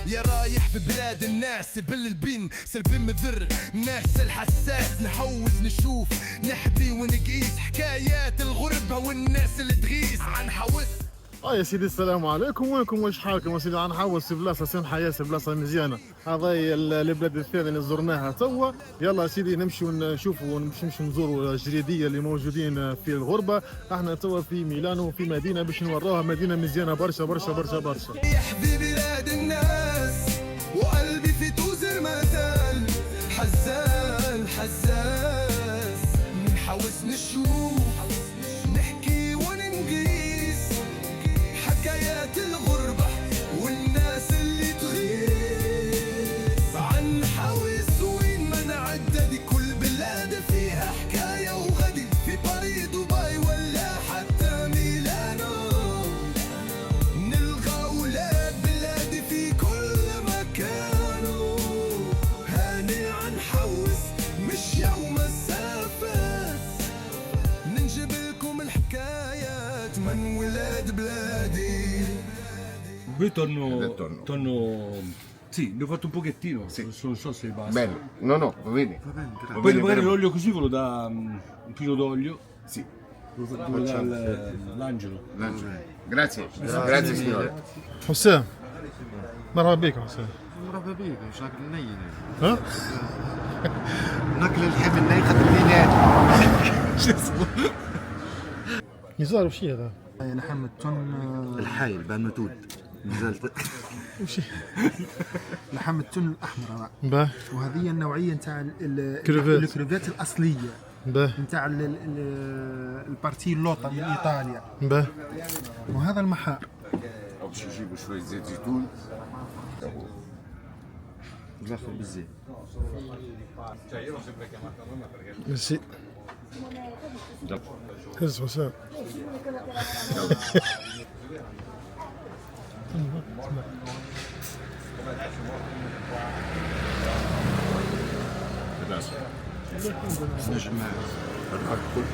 يا رايح في بلاد الناس بالبين سلبين مذر ناس الحساس نحوز نشوف نحبي ونقيس حكايات الغربة والناس اللي تغيس عن حوس. يا سيدي السلام عليكم، وينكم واش حالكم يا سيدي؟ غنحاول في بلاصه سمحه ياسر، بلاصه مزيانه. هذه البلاد الثانيه اللي زرناها توا. يلا يا سيدي نمشيو نشوفوا نمشيو نزوروا الجريديه اللي موجودين في الغربه. احنا توا في ميلانو، في مدينه باش نوروها مدينه مزيانه برشا برشا برشا برشا. يحذي بلاد الناس وقلبي في توزر مازال حزان حزاز نحوس نشوف نحكي وننقيس حكايات الغربة والناس اللي تغيب عن حوس وين ما نعدي كل بلاد فيها حكاية وغدي في باريس دبي ولا حتى ميلانو نلقى ولاد بلادي في كل مكان هاني عن حوس مش يوم مسافات ننجب لكم الحكايات من ولاد بلادي. Qui torno. Sì, ne ho fatto un pochettino, sì. Non so se basta. Bene, no, va bene. Poi magari l'olio così ve lo dà un filo d'olio. Sì. Ve lo dà l'angelo. Grazie, grazie signore. حسام مرحبا بك حسام. مرحبا بيك، واش ناكل الني؟ ها؟ ناكل اللحم الني خاطر لينا. شو اسمه؟ نزار وش هذا؟ لحم التن الحي البنمتود نزلت. وش لحم التن الاحمر باه وهذه النوعيه نتاع كريفات. الكريفات الاصليه باه نتاع البارتي اللوطه من ايطاليا. باه وهذا المحار باش نجيبوا شوية زيت زيتون. زخر بالزيت. ميرسي. هز حسام. نجم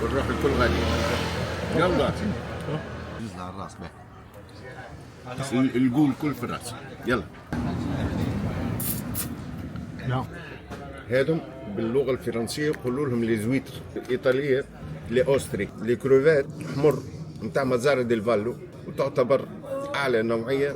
الروح الكل غالي. يلا ينزل على الراس به. القول كل في الراس. يلا. نعم. هادم باللغة الفرنسية يقولوا لهم لي زويتر، الإيطالية لي أوستري، لي كروفات حمر نتاع مزارع ديل فالو، وتعتبر أعلى نوعية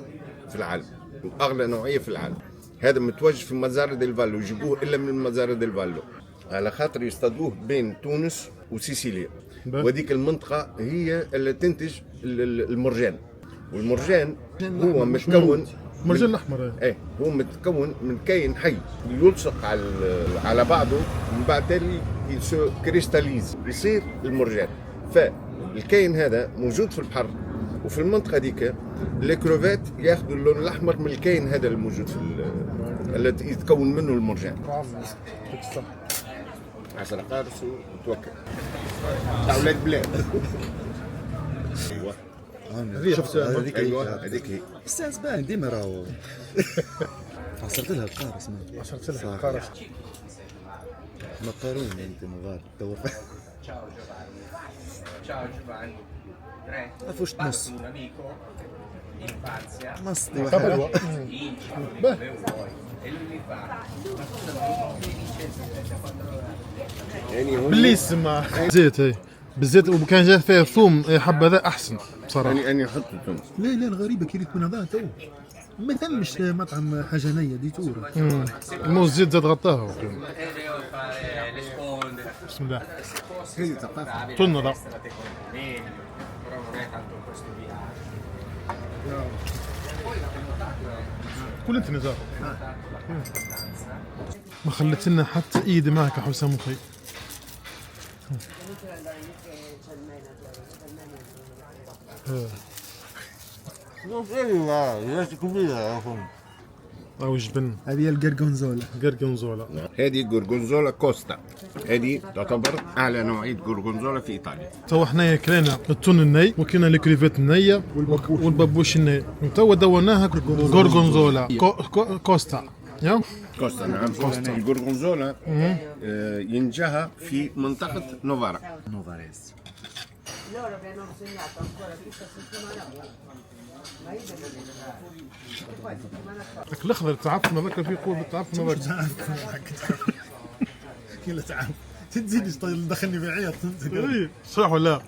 في العالم وأغلى نوعية في العالم. هذا متوجه في مزارع ديل فالو، يجيبوه إلا من مزارع ديل فالو على خاطر يصطادوه بين تونس وسيسيليا. وديك المنطقة هي اللي تنتج المرجان، والمرجان هو متكون مرجان الأحمر. ايه هو متكون من كائن حي يلصق على بعضه ومن بعد تالي كريستاليز يصير المرجان. فالكائن هذا موجود في البحر وفي المنطقه ديك الكروفات ياخذوا اللون الاحمر من الكائن هذا الموجود في الذي يتكون منه المرجان. برافو. 10 قارص وتوكل تاع ولاد بلاد. شفت هذيك ايوه هذيك هي. استاذ باين ديما راهو. عصرت لها القارص. عصرت لها القارص. مقارون انت مغار دور. فوش نص نص دي واحد. يعني هو باللي يسمى زيت هي بالزيت، وكان جا فيه ثوم حبذا احسن بصراحه. اني نحط الثوم. لا الغريبه كي تكون هذا تو ما ثمش مطعم حاجه نيه دي تور. المو الزيت زاد غطاها. بسم الله. طن لا كل انت نزار ما خليت لنا حتى ايد معك يا حسام اخي. او جبن. هذه الجرجونزولا. جرجونزولا. هذه جورجونزولا كوستا، هذه تعتبر اعلى نوعيه جورجونزولا في ايطاليا. توا حنايا كلينا التون الني وكلينا الكريفات النيه والبابوش الني، وتوا دوناها جورجونزولا كوستا. يا كوستا نعم كوستا. الجورجونزولا ينجها في منطقه نوفارا. نوفاريس. Loro che hanno segnato ancora questa settimana الاخضر تعفن ذكر فيه قول تعفن ذكر كله تعب تزيد دخلني بعيط صح ولا لا؟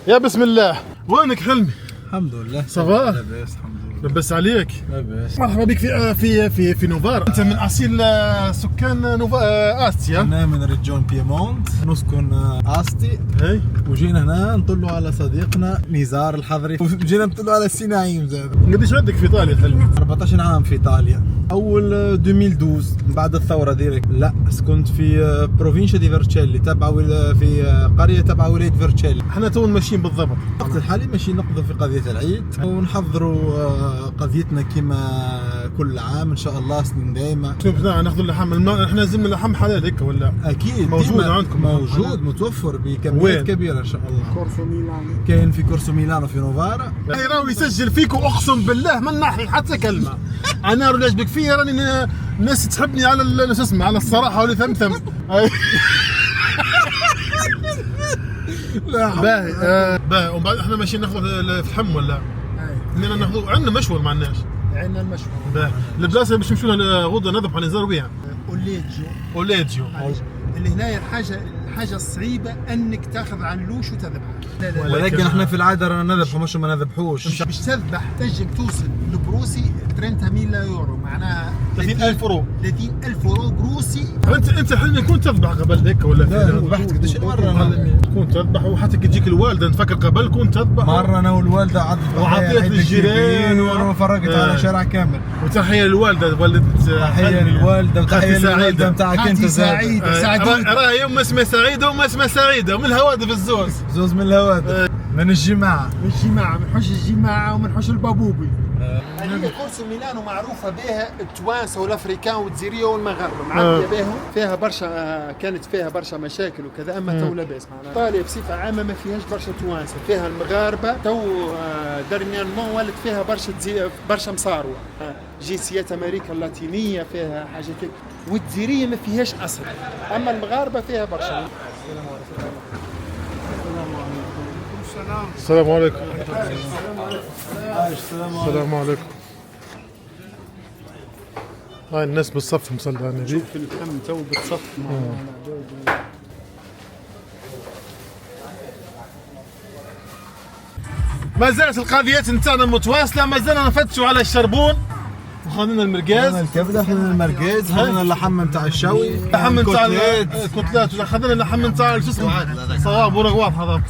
يا بسم الله، وينك حلمي؟ الحمد لله صباح لاباس الحمد لله لبس عليك. لاباس. مرحبا بك في نوفارا. انت من اصيل سكان استيا؟ انا من ريجون بيمونت نسكن استي. اي وجينا هنا نطلوا على صديقنا نزار الحضري وجينا نطلوا على سي نعيم زاد. قديش عندك في ايطاليا حلمي؟ 14 عام في ايطاليا. اول 2012 بعد الثوره ديريكت. لا كنت في بروفينشا دي فيرتشيلي تبع في قريه تبع ولايه فيرتشيلي. احنا تو ماشيين بالضبط. الوقت الحالي ماشي نقضوا في قضيه العيد ونحضروا قضيتنا كما كل عام ان شاء الله سنين دايمه. شوف ناخذ اللحم احنا لازم اللحم حلال هيك ولا؟ اكيد موجود عندكم؟ موجود متوفر بكميات كبيره ان شاء الله. كورسو ميلانو كاين في كورسو ميلانو في نوفارا. اي راهو يسجل فيك واقسم بالله ما نحي حتى كلمه. انا اللي يعجبك فيا راني الناس تحبني على شو اسمه على الصراحه والثمثم. لا باهي باهي. وبعد احنا ماشيين ناخذ الفحم ولا؟ اننا ناخذ عندنا مشوار ما عندناش. عندنا المشوار. باهي البلاصه اللي باش نمشوا لها غدا نذبحوا نزاروا بها. اوليجيو. اللي هنايا الحاجه الصعيبه انك تاخذ علوش وتذبح. ولكن احنا في العاده رانا نذبح مش ما نذبحوش. باش تذبح تنجم توصل لبروسي 30,000 يورو معناها 30,000 يورو. 30,000 يورو بروسي. انت حلمي كنت تذبح قبل هيك ولا؟ لا ذبحت قديش مره. كنت تذبح وحتى كي تجيك الوالده نفكر قبل كنت تذبح. مره انا والوالده عضت وعطيت للجيران وفرقت على شارع كامل. وتحيه للوالده والده. تحيه للوالده وتحيه للوالده نتاعك انت سعيده. راه يوم اسمها سعيده وما اسمها سعيده ومن الهوادف الزوز. زوز من الهوادف من الجماعه. من حوش الجماعه ومن حوش البابوبي. هذه كورسو ميلانو معروفه بها التوانسه والافريكان والجزائريه والمغاربه معبيه بهم. فيها برشا كانت فيها برشا مشاكل وكذا اما تو لاباس معناها. ايطاليا بصفه عامه ما فيهاش برشا توانسه فيها المغاربه. تو دارنيانمون ولت فيها برشا مصاروه جنسيات امريكا اللاتينيه فيها حاجات هيك. والجزائريه ما فيهاش اصل اما المغاربه فيها برشا. السلام عليكم. السلام عليكم. هاي الناس بالصف مصلانه دي. في الفم تو بالصف ما زالت القضيات نتاعنا متواصله. ما زلنا نفتشوا على الشربون وخذنا المرقاز. الكبده خذنا المرقاز خذنا اللحم نتاع الشوي اللحم نتاع الكتلات خذنا اللحم نتاع شو اسمه صواب ورغواط. هذا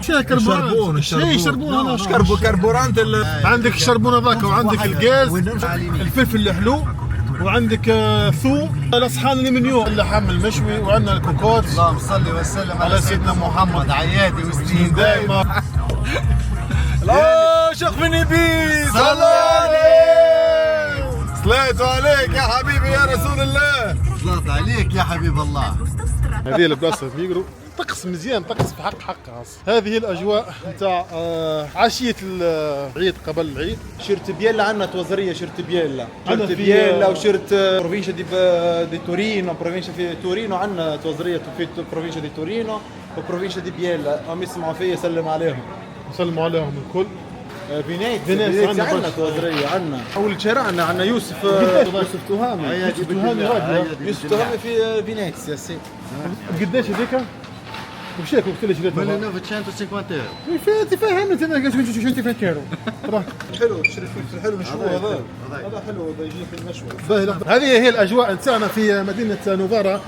شنو كربون؟ شنو يشربون هذا؟ كربورانت. عندك الشربون هذاك وعندك الغاز الفلفل الحلو وعندك ثوم الاصحان اللي من يوم اللحم المشوي وعندنا الكوكوت. اللهم صل وسلم على سيدنا محمد عيادي وسنين دائما. لا شيخ بن ابيس صلى عليك. صليت عليك يا حبيبي يا رسول الله. صليت عليك يا حبيب الله. هذه البلاصه بيقروا طقس مزيان طقس في حقها. هذه الاجواء نتاع عشيه العيد قبل العيد. شرت بيلا عندنا توزريه شرت بيلا وشرت بروفينشا دي تورينو. بروفينشا في تورينو عندنا توزريه في بروفينشا دي تورينو وبروفينشا دي بيلا. هم يسمعوا فيا سلم عليهم. سلموا عليهم الكل. فينيت عندنا توزريه عندنا. اول شارع عندنا يوسف تهامي. يوسف تهامي في فينيت يا سيدي. قداش هذيك؟ وشاك وقت اللي شريتها؟ 1950 يورو. تفهم انت انا شو انت فاكره؟ حلو تشري فلفل حلو مشوي. هذا حلو هذا يجي في المشوي. هذه هي الاجواء نتاعنا في مدينه نوفارا.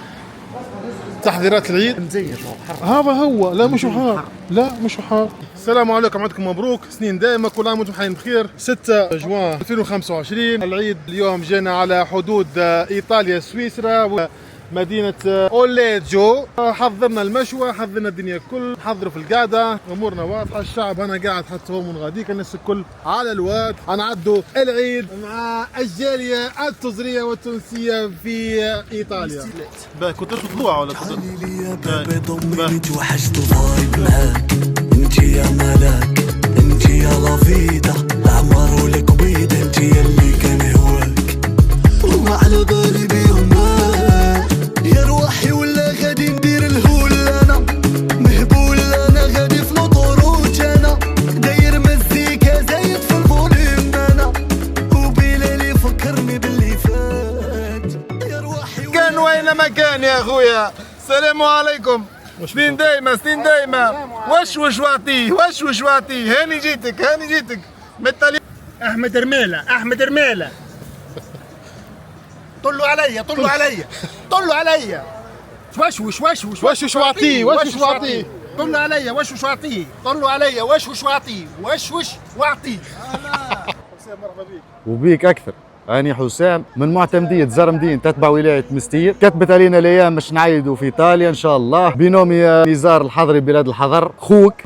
تحضيرات العيد مزيت هذا هو. لا مش حار. لا مش حار. السلام عليكم. عندكم مبروك سنين دائمة كل عام وانتم حيين بخير. 6 جوان 2025 العيد. اليوم جينا على حدود ايطاليا سويسرا مدينة اوليجيو. حضرنا المشوى حضرنا الدنيا كل حضروا في القعدة امورنا واضحة. الشعب انا قاعد حتى هو من غاديك الناس الكل على الواد. هنعدوا العيد مع الجالية التزرية والتونسية في ايطاليا. كنت تطلعوا ولا كنت؟ لي يا بابي ضمي توحشت ضايق معاك. انت يا ملاك انت يا لافيدا العمر ولك بيد انت يلي كان هواك. وما على بالي بيهم يا روحي ولا غادي ندير الهول. انا مهبول انا غادي في الطروج. انا داير مزيكا زايد في احلى مكان يا اخويا. السلام عليكم. سنين دايما وش واعطيه هاني جيتك متالي. احمد رميله طلوا عليا وش واعطيه وبيك اكثر. أنا حسام من معتمدية زرمدين تتبع ولاية مستير. كتبت علينا الأيام باش نعيدوا في إيطاليا إن شاء الله بنومي نزار الحضري بلاد الحضر خوك.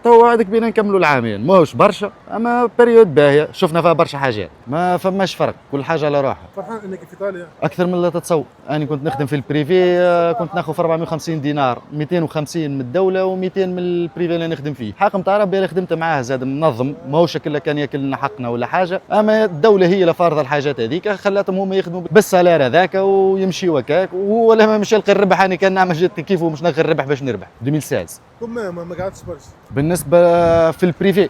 توا عندك بينا نكملوا العامين ماهوش برشا أما بريود باهية شفنا فيها برشا حاجات ما فماش فرق كل حاجة على روحها. فرحان انك في ايطاليا أكثر من اللي تتصور. أنا كنت نخدم في البريفي كنت ناخذ في 450 دينار 250 من الدولة و200 من البريفي اللي نخدم فيه. حاكم تاع ربي اللي خدمت معاه زاد منظم ماهوش كله كان ياكلنا حقنا ولا حاجة أما الدولة هي اللي فارضة الحاجات هذيك خلاتهم هما يخدموا بالسالير هذاك ويمشيوا هكاك وهو لما مش يلقى الربح أنا كان نعمل جد كيف ومش نلقى الربح باش نربح 2016. ما قعدتش برشا بالنسبة في البريفي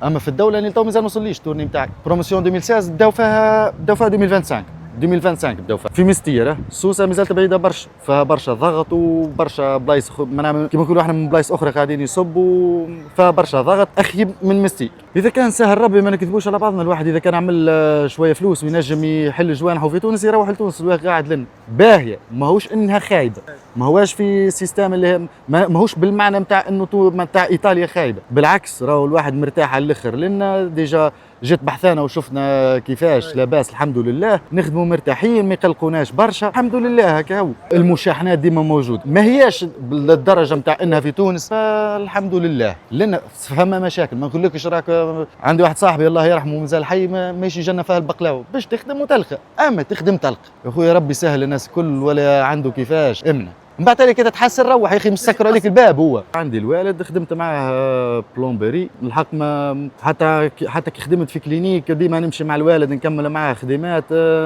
أما في الدولة أنا تو مازال ما وصليش التورني نتاعي بروموسيون 2016 بداو فيها 2025 بداو فيها في مستير. سوسة مازالت بعيدة برشا فيها برشا ضغط وبرشا بلايص كيما نقولوا احنا من بلايص أخرى قاعدين يصبوا فيها برشا ضغط أخيب من مستير. إذا كان سهل ربي ما نكذبوش على بعضنا الواحد إذا كان عمل شوية فلوس وينجم يحل جوانحه في تونس يروح لتونس الواحد قاعد لنا باهية ماهوش إنها خايبة ما هواش في سيستم اللي ماهوش بالمعنى نتاع إنه نتاع إيطاليا خايبة بالعكس راهو الواحد مرتاح على الآخر لأن ديجا جيت بحثانا وشفنا كيفاش لاباس الحمد لله نخدموا مرتاحين ما يقلقوناش برشا الحمد لله هكا هو. المشاحنات ديما موجود ما هياش للدرجه نتاع انها في تونس فالحمد لله لان فما مشاكل ما نقولكش راك عندي واحد صاحبي الله يرحمه مازال حي ماشي جنة فيها البقلاوه باش تخدم وتلقى اما تخدم تلقى يا خويا ربي سهل الناس الكل ولا عنده كيفاش امنه من بعد كده تحسن روح يا اخي مسكر عليك الباب هو. عندي الوالد خدمت معاه بلومبري الحق ما حتى كي خدمت في كلينيك ديما نمشي مع الوالد نكمل معاه خدمات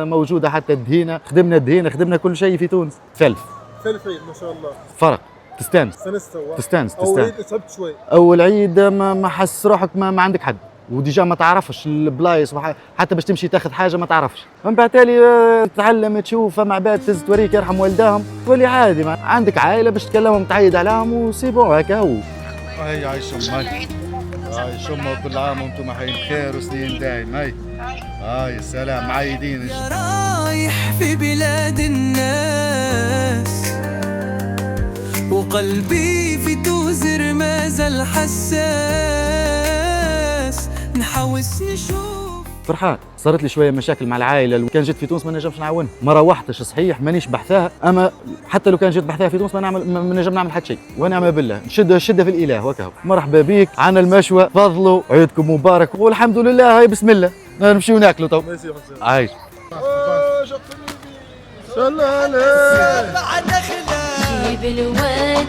موجوده حتى الدهينه خدمنا كل شيء في تونس ثلث ما شاء الله فرق تستانس اول عيد صبت شوي اول عيد ما حس روحك ما عندك حد وديجا ما تعرفش البلايص حتى باش تمشي تاخذ حاجه ما تعرفش من بعد تالي تتعلم تشوف فما عباد تهز توريك يرحم والداهم تولي عادي ما عندك عائله باش تكلمهم تعيد عليهم وسيبوا هكا هو. هاي عايش امك كل عام وانتم حين بخير وسنين دايم هاي السلام معايدين رايح في بلاد الناس وقلبي في توزر ما زال حساس نحوس نشوف فرحان. صارت لي شويه مشاكل مع العائله لو كان جيت في تونس ما نجمش نعاونها ما روحتش صحيح مانيش بحثاها اما حتى لو كان جيت بحثها في تونس ما نجم نعمل حتى شيء ونعم بالله نشد في الاله وكهو. مرحبا بيك عنا المشوى فضلوا عيدكم مبارك والحمد لله هاي بسم الله نمشيو ناكلوا تو عايش جيب الواد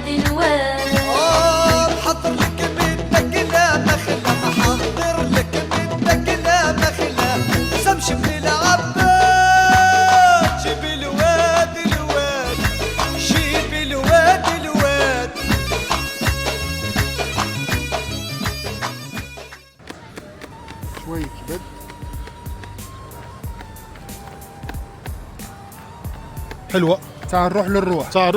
محضر لك بدك لا مخلة محضر لك بدك لا مخلة سمش من العباد جيب الواد جيب الواد شوي كبد حلوة. تعال نروح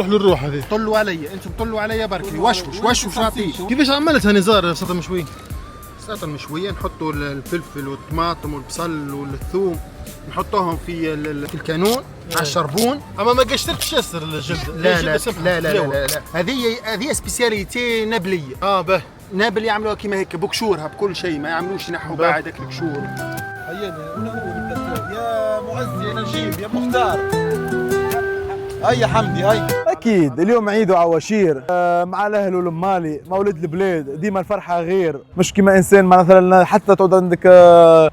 للروح هذه. طلوا علي انتم طلوا علي بركي وش اعطيه. كيفاش عملتها نزار سلطه مشويه؟ السلطه المشويه نحطوا الفلفل والطماطم والبصل والثوم نحطوهم في الكانون مع الشربون. اما ما قشرتش ياسر الجلد. لا هذه سبيسياليتي نابليه. به نابل يعملوها كيما هيك بكشورها بكل شيء ما يعملوش ينحوا بعد هيك الكشور. يا معز يا نجيب يا مختار هيا حمدي هاي. اكيد اليوم عيد وعواشير مع الاهل والمالي مولد البلاد ديما الفرحه غير مش كيما انسان مثلا حتى تعود عندك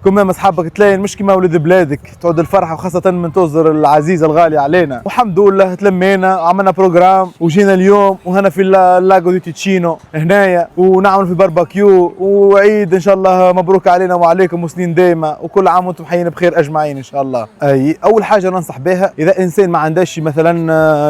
كمام اصحابك تلاين مش كيما ولد بلادك تعود الفرحه وخاصه من تزور العزيزه الغاليه علينا. والحمد لله تلمينا وعملنا بروجرام وجينا اليوم وهنا في اللاغو دي تيتشينو هنايا ونعمل في باربيكيو وعيد ان شاء الله مبروك علينا وعليكم وسنين دايمه وكل عام وانتم حيين بخير اجمعين ان شاء الله. اي اول حاجه ننصح بها اذا انسان ما عندهش مثلا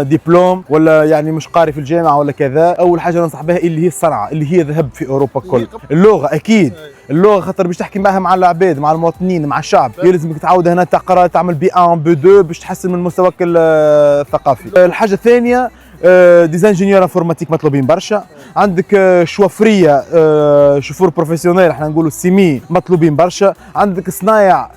دبلوم ولا يعني مش قاري في الجامعه ولا كذا، اول حاجه ننصح بها اللي هي الصنعه اللي هي ذهب في اوروبا الكل. اللغه اكيد، اللغه خاطر باش تحكي معها مع العباد مع المواطنين مع الشعب يلزمك تعود هنا تقرا تعمل بي 1 بي 2 باش تحسن من مستواك الثقافي. الحاجه الثانيه ديزانجينيور انفورماتيك مطلوبين برشا، عندك شوفريه شوفور بروفيسيونيل احنا نقولوا سيمي مطلوبين برشا، عندك صنايع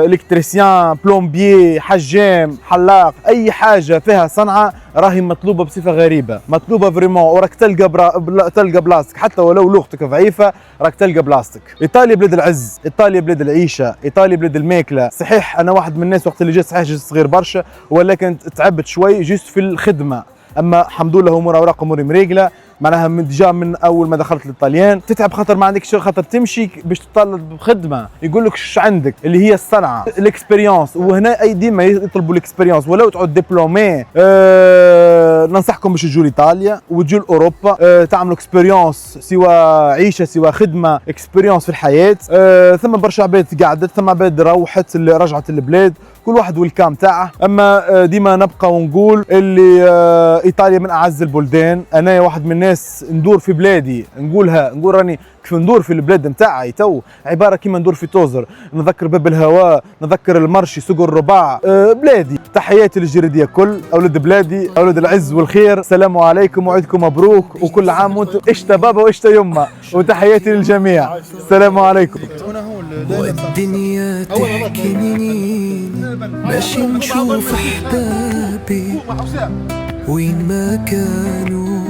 الكتريسيان بلومبيي حجام حلاق، اي حاجه فيها صنعه راهي مطلوبه بصفه غريبه، مطلوبه فريمون، وراك تلقى بلاصتك حتى ولو لغتك ضعيفه راك تلقى بلاصتك. ايطاليا بلاد العز، ايطاليا بلاد العيشه، ايطاليا بلاد الماكله. صحيح انا واحد من الناس وقت اللي جيت صحيح جيت صغير برشا ولكن تعبت شوي جيست في الخدمه، اما الحمد لله امور اوراق اموري مريقله، معناها من ديجا من اول ما دخلت للطليان تتعب خاطر ما عندكش خاطر تمشي باش تطلب بخدمه يقول لك ايش عندك اللي هي الصنعه الاكسبيريونس، وهنا اي ديما يطلبوا الاكسبيريونس ولو تعود دبلومي. ننصحكم باش تجوا لايطاليا وتجوا لاوروبا تعملوا اكسبيريونس سواء عيشه سواء خدمه، اكسبيريونس في الحياه. ثم برشا عباد قعدت، ثم عباد روحت اللي رجعت البلاد، كل واحد والكام تاعه. اما ديما نبقى ونقول اللي ايطاليا من اعز البلدان. انا واحد من الناس ندور في بلادي نقول راني كيف ندور في البلاد نتاعي تو عباره كيما ندور في توزر، نذكر باب الهواء، نذكر المرشي، سوق الرباع، بلادي. تحياتي للجريديه كل اولاد بلادي، اولاد العز والخير. السلام عليكم وعيدكم مبروك وكل عام وانتم اشتا بابا واشتا يما، وتحياتي للجميع. السلام عليكم. والدنيا تحكيني ماشي نشوف احبابي وين ما كانوا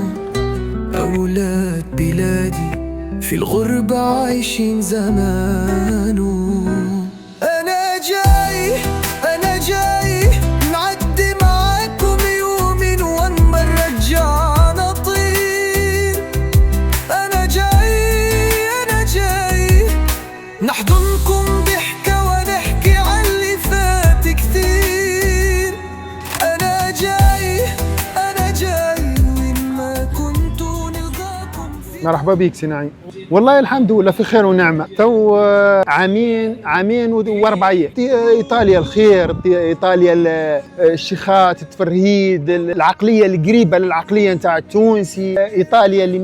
اولاد بلادي في الغربة عايشين زمانه. أنا جاي نعدي معاكم يومين ونما نرجع نطير. أنا جاي نحضنكم ضحكة ونحكي عن اللي فات كثير. أنا جاي وين ما كنتوا نلقاكم في. مرحبا بك سي نعيم. والله الحمد لله في خير ونعمة. تو عامين واربع ايام. ايطاليا الخير، ايطاليا الشيخات، التفرهيد، العقلية القريبة للعقلية نتاع التونسي، ايطاليا اللي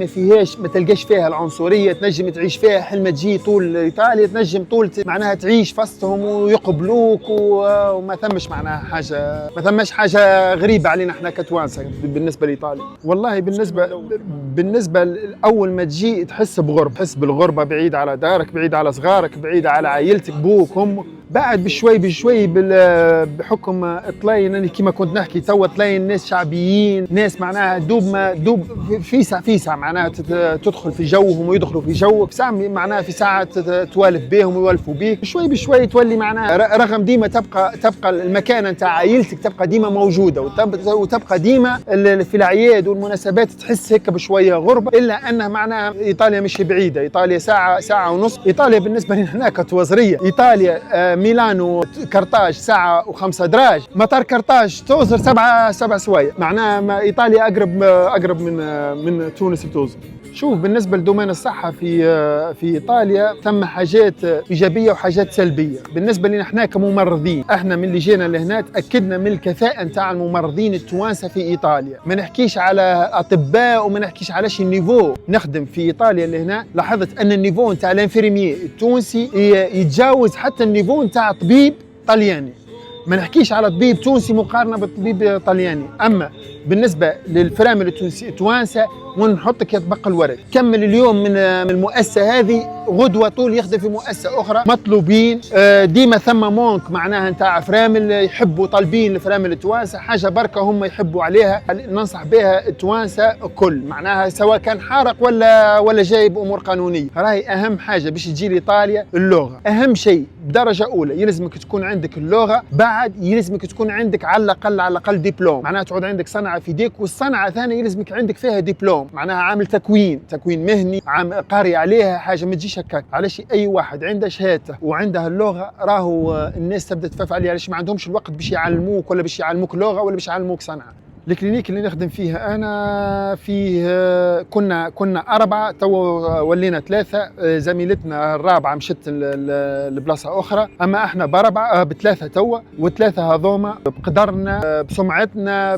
ما تلقاش فيها العنصرية، تنجم تعيش فيها حل ما تجي طول ايطاليا، تنجم طول معناها تعيش فسطهم ويقبلوك وما ثمش معناها حاجة، ما ثمش حاجة غريبة علينا احنا كتوانسة بالنسبة لايطاليا. والله بالنسبة اول ما تجي تحس بغربة، تحس بالغربة، بعيد على دارك، بعيد على صغارك، بعيد على عائلتك بوك امك. بعد بشوي بحكم تلاقي كيما كنت نحكي توا تلاقي الناس شعبيين، ناس معناها دوب فيسع معناها تدخل في جوهم ويدخلوا في جوك، ساعة معناها في ساعة توالف بهم ويوالفوا بيك. بشوي تولي معناها رغم ديما تبقى المكانة نتاع عائلتك تبقى ديما موجودة، وتبقى ديما في الأعياد والمناسبات تحس هيك بشوية غربة، إلا أنها معناها إيطاليا مش بعيدة. إيطاليا ساعة ونص. إيطاليا بالنسبة لنا هناك توزرية. إيطاليا ميلانو كرتاج ساعة و5 دراج، مطار كرتاج توزر 7 سوايع، معناها إيطاليا أقرب من تونس بتوزر. شوف بالنسبة لدومين الصحة في إيطاليا ثم حاجات إيجابية وحاجات سلبية. بالنسبة لنا احنا كممرضين، احنا من اللي جينا لهنا تأكدنا من الكفاءة نتاع الممرضين التوانسة في إيطاليا. ما نحكيش على أطباء وما نحكيش على شي النيفو نخدم في إيطاليا لهنا. لاحظت أن النيفو نتاع الانفيرميي التونسي يتجاوز حتى النيفو نتاع طبيب طلياني. ما نحكيش على طبيب تونسي مقارنة بالطبيب طلياني. أما بالنسبة للفرامل التوانسة ونحطك يطبق الورد. كمل اليوم من المؤسسة هذه غدوة طول يخدم في مؤسسة أخرى. مطلوبين ديما ثم مونك معناها نتاع فرامل يحبوا طالبين الفرامل التوانسة، حاجة بركة هم يحبوا عليها. ننصح بها التوانسة كل معناها سواء كان حارق ولا جاي بأمور قانونية. راهي أهم حاجة باش تجي لإيطاليا اللغة، أهم شيء بدرجة أولى. يلزمك تكون عندك اللغة، بعد يلزمك تكون عندك على الأقل دبلوم، معناها تعود عندك صنعة في يديك، والصنعة ثانية يلزمك عندك فيها دبلوم، معناها عامل تكوين مهني، قاري عليها حاجة ما تجيش هكاك. علاش أي واحد عنده شهادته وعنده اللغة راهو الناس تبدأ تفاف عليه، علاش ما عندهمش الوقت باش يعلموك ولا باش يعلموك لغة ولا باش يعلموك صنعة. الكلينيك اللي نخدم فيها انا فيه كنا 4 تو ولينا 3. زميلتنا الرابعه مشت لبلاصه اخرى، اما احنا ب3 تو، و3 هذوما بقدرنا بسمعتنا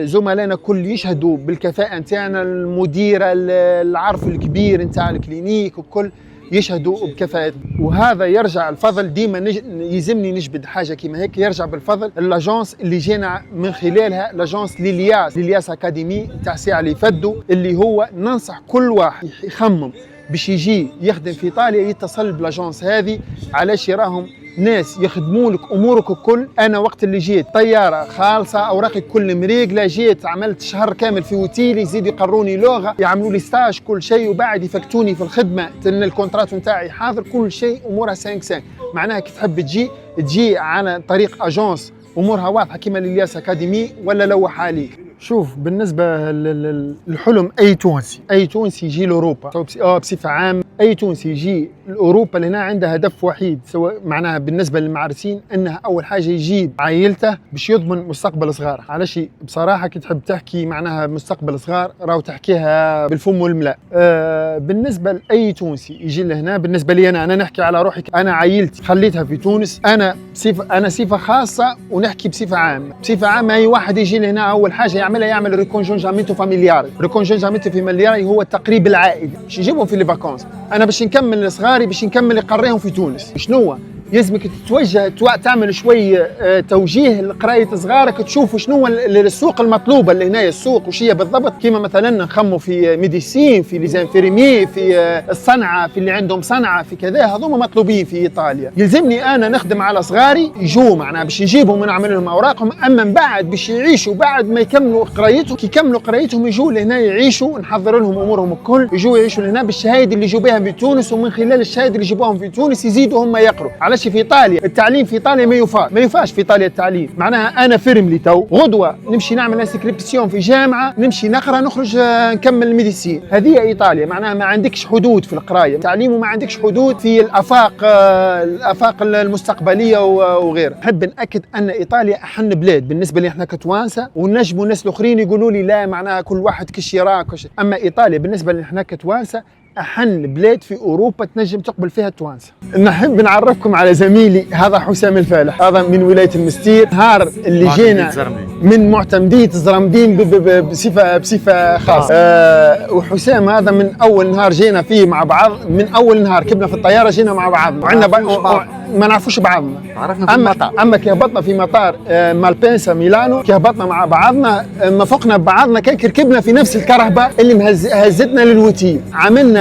زملائنا كل يشهدوا بالكفاءه نتاعنا، المديره العرف الكبير نتاع الكلينيك وكل يشهدوا بكفاءتنا. وهذا يرجع الفضل ديما يلزمني نجبد حاجه كيما هيك، يرجع بالفضل اللاجونس اللي جينا من خلالها، لاجونس ليلياس اكاديمي تاع سي اللي فدوا، اللي هو ننصح كل واحد يخمم باش يجي يخدم في ايطاليا يتصل بلاجونس هذه، علاش يراهم ناس يخدموا لك امورك الكل. انا وقت اللي جيت طياره خالصه، اوراقي كل مريقله، جيت عملت شهر كامل في اوتيل، يزيد يقروني لغه، يعملوا لي ستاج كل شيء، وبعد يفكتوني في الخدمه، ان الكونترات نتاعي حاضر كل شيء امورها 5 معناها كي تحب تجي على طريق اجونس امورها واضحه كيما ليلياس اكاديمي ولا لوح عليك. شوف بالنسبه للحلم اي تونسي يجي لاوروبا بصفه عامه، اي تونسي يجي لاوروبا لهنا عنده هدف وحيد، سواء معناها بالنسبه للمعرسين انها اول حاجه يجيب عائلته باش يضمن مستقبل صغار. علاش بصراحه كي تحب تحكي معناها مستقبل صغار راهو تحكيها بالفم والملاء. بالنسبه لاي تونسي يجي لهنا، بالنسبه لي انا نحكي على روحي، انا عائلتي خليتها في تونس، انا صفه خاصه ونحكي بصفه عامه. بصفه عامه اي واحد يجي لهنا اول حاجه يعمل ريكونجونجامنتو فاميلياري. ريكونجونجامنتو فاميلياري هو التقريب العائلي باش يجيبهم في لي فاكونس. انا باش نكمل صغاري، باش نكمل يقريهم في تونس، شنو يلزمك تتوجه تعمل شوي توجيه لقرايه صغارك، تشوفوا شنو السوق المطلوبه اللي هنا، السوق وش هي بالضبط. كيما مثلا نخموا في ميديسين، في ليزانفيرمي، في الصنعه، في اللي عندهم صنعه، في كذا، هذوما مطلوبين في ايطاليا. يلزمني انا نخدم على صغاري يجوا معنا باش نجيبهم ونعمل لهم اوراقهم، اما من بعد باش يعيشوا بعد ما يكملوا قرايتهم، كي يكملوا قرايتهم يجوا لهنا يعيشوا، نحضر لهم امورهم الكل، يجوا يعيشوا لهنا بالشهاده اللي يجوا بها في تونس، ومن خلال الشهاده اللي يجيبوهم في تونس يزيدوا هم يقروا. في ايطاليا التعليم في ايطاليا ما ينفعش في ايطاليا التعليم، معناها انا فيرم لي تو غدوه نمشي نعمل انسكريبسيون في جامعه، نمشي نقرا، نخرج نكمل الميديسين. هذه ايطاليا معناها ما عندكش حدود في القرايه، التعليم، وما عندكش حدود في الافاق المستقبليه وغيرها. نحب ناكد ان ايطاليا احن بلاد بالنسبه لي احنا كتوانسه، ونجموا الناس الاخرين يقولوا لي لا معناها كل واحد كش يراك، اما ايطاليا بالنسبه لي احنا كتوانسه أحن بلاد في أوروبا تنجم تقبل فيها التوانسة. نحب نعرفكم على زميلي، هذا حسام الفالح، هذا من ولاية المستير، نهار اللي جينا من معتمدية الزرمدين بصفة خاصة. وحسام هذا من أول نهار جينا فيه مع بعض، من أول نهار كبنا في الطيارة جينا مع بعضنا، وعندنا ما نعرفوش بعضنا، عرفنا في المطار. أما كي هبطنا في مطار مالبنسا ميلانو، كي هبطنا مع بعضنا ما فقنا بعضنا، كي ركبنا في نفس الكرهبة اللي هزتنا للوتيل. عملنا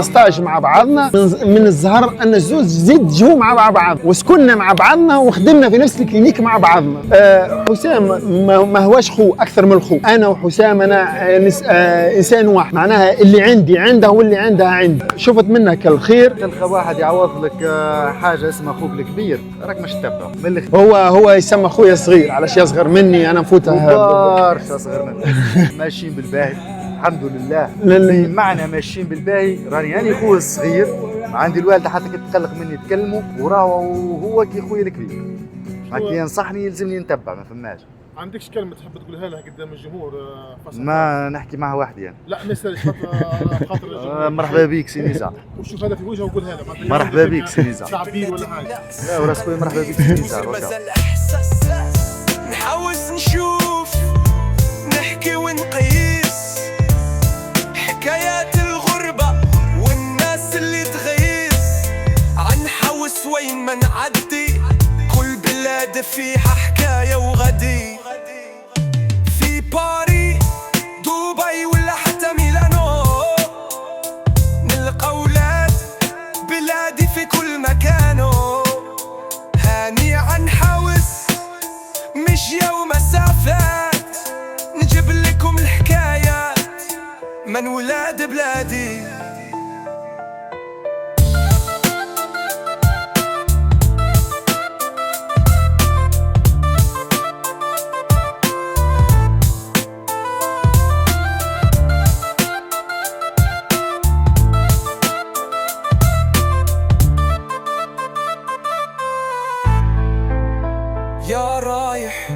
ستاج مع بعضنا، من الظهر ان الزوج زيد جو مع بعض، وسكننا مع بعضنا، وخدمنا في نفس الكلينيك مع بعضنا. حسام ما هواش خو اكثر من الخو، انا وحسام انا انسان واحد، معناها اللي عندي عنده واللي عندها عندي. شفت منك الخير، تلقى واحد يعوض لك حاجه اسمها اخوك الكبير، راك مش تتبعه. هو يسمى خويا الصغير، علاش يصغر مني، انا نفوتها برشا صغر مني. ماشيين بالباهي الحمد لله، معنا ماشيين بالباهي. راني انا خويا الصغير، عندي الوالده حتى كي تقلق مني تكلمه، وهو كي خويا الكبير، كي ينصحني يلزمني نتبع، ما فماش. عندكش كلمة تحب تقولها لها قدام الجمهور؟ ما نحكي معها وحدي يعني. لا نسأل خاطر الجمهور. مرحبا بك سي نزار. وشوف هذا في وجهه وقولها له. مرحبا بك سي نزار. تعبير ولا حاجة. لا وراس خويا مرحبا بك سي نزار. نحاوس نشوف، نحكي ونقيس حكايات الغربة والناس اللي تغيس، عنحوس وين ما نعدي، كل بلاد فيها حكاية وغدي. في باري، دبي ولا حتى ميلانو، نلقى ولاد بلادي في كل مكانو. هاني عنحوس مشية ومسافات، نجيب لكم الحكايات من ولاد بلادي. يا رايح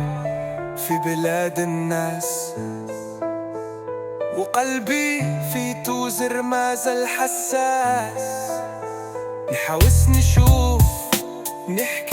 في بلاد الناس، وقلبي في توزر ما زال حساس. نحاوس نشوف نحكي